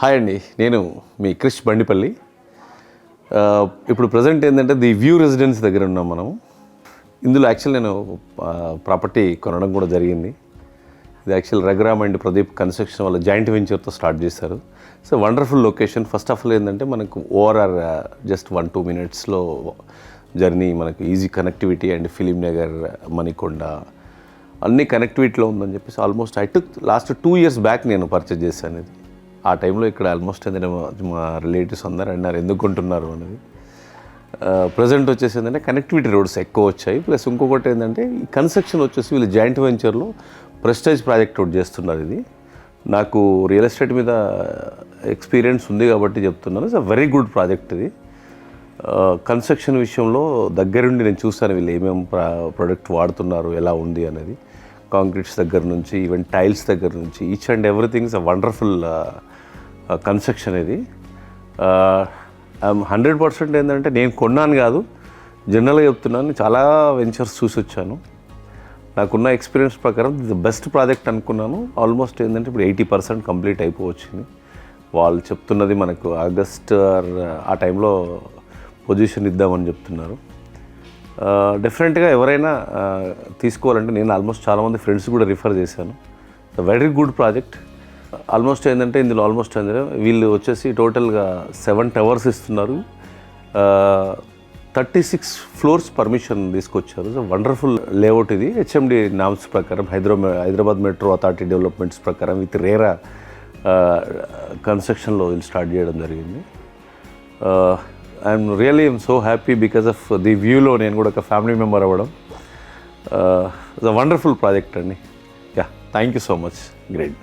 Hi అండి, నేను మీ క్రిష్ బండిపల్లి. ఇప్పుడు ప్రజెంట్ ఏంటంటే ది వ్యూ రెసిడెన్స్ దగ్గర ఉన్నాం మనం. ఇందులో యాక్చువల్ నేను ప్రాపర్టీ కొనడం కూడా జరిగింది. ఇది actual Raghuram and Pradeep construction వాళ్ళ జాయింట్ వెంచర్తో స్టార్ట్ చేశారు. So wonderful location. First of all ఏంటంటే మనకు ఓఆర్ఆర్ జస్ట్ 1-2 మినిట్స్లో జర్నీ, మనకు easy connectivity and film Nagar, Manikonda అన్ని కనెక్టివిటీలో ఉందని చెప్పేసి ఆల్మోస్ట్ లాస్ట్ 2 years బ్యాక్ నేను పర్చేజ్ చేశాను. ఇది ఆ టైంలో ఇక్కడ ఆల్మోస్ట్ ఏంటంటే మా రిలేటివ్స్ అందరూ అన్నారు ఎందుకు కొంటున్నారు అనేది. ప్రజెంట్ వచ్చేసి ఏంటంటే కనెక్టివిటీ రోడ్స్ ఎక్కువ వచ్చాయి. ప్లస్ ఇంకొకటి ఏంటంటే ఈ కన్స్ట్రక్షన్ వచ్చేసి వీళ్ళు జాయింట్ వెంచర్లో ప్రెస్టేజ్ ప్రాజెక్ట్ ఒకటి చేస్తున్నారు. ఇది నాకు రియల్ ఎస్టేట్ మీద ఎక్స్పీరియన్స్ ఉంది కాబట్టి చెప్తున్నాను. It's a very good project ఇది. కన్స్ట్రక్షన్ విషయంలో దగ్గరుండి నేను చూస్తాను వీళ్ళు ఏమేమి ప్రోడక్ట్ వాడుతున్నారు, ఎలా ఉంది అనేది. కాంక్రీట్స్ దగ్గర నుంచి ఈవెన్ టైల్స్ దగ్గర నుంచి each and everything is a wonderful construction. ఇది 100% ఏంటంటే నేను కొన్నాను కాదు, జనరల్గా చెప్తున్నాను. చాలా వెంచర్స్ చూసి వచ్చాను. నాకున్న ఎక్స్పీరియన్స్ ప్రకారం ఇది బెస్ట్ ప్రాజెక్ట్ అనుకున్నాను. ఆల్మోస్ట్ ఏంటంటే ఇప్పుడు 80% కంప్లీట్ అయిపోవచ్చింది. వాళ్ళు చెప్తున్నది మనకు ఆగస్ట్ ఆ టైంలో పొజిషన్ ఇద్దామని చెప్తున్నారు. డెఫినెట్గా ఎవరైనా తీసుకోవాలంటే నేను ఆల్మోస్ట్ చాలామంది ఫ్రెండ్స్ కూడా రిఫర్ చేశాను. Very good project. ఆల్మోస్ట్ ఏంటంటే ఇందులో ఆల్మోస్ట్ ఏంటంటే వీళ్ళు వచ్చేసి టోటల్గా 7 towers ఇస్తున్నారు. 36 floors పర్మిషన్ తీసుకొచ్చారు. సో వండర్ఫుల్ లేఅవుట్ ఇది. హెచ్ఎండి నామ్స్ ప్రకారం హైదరాబాద్ మెట్రో అథారిటీ డెవలప్మెంట్స్ ప్రకారం విత్ రేరా కన్స్ట్రక్షన్లో వీళ్ళు స్టార్ట్ చేయడం జరిగింది. I'm so happy because of the వ్యూలో నేను కూడా ఒక ఫ్యామిలీ మెంబర్ అవ్వడం. ఇట్స్ అ వండర్ఫుల్ ప్రాజెక్ట్ అండి. Yeah, thank you so much. Great.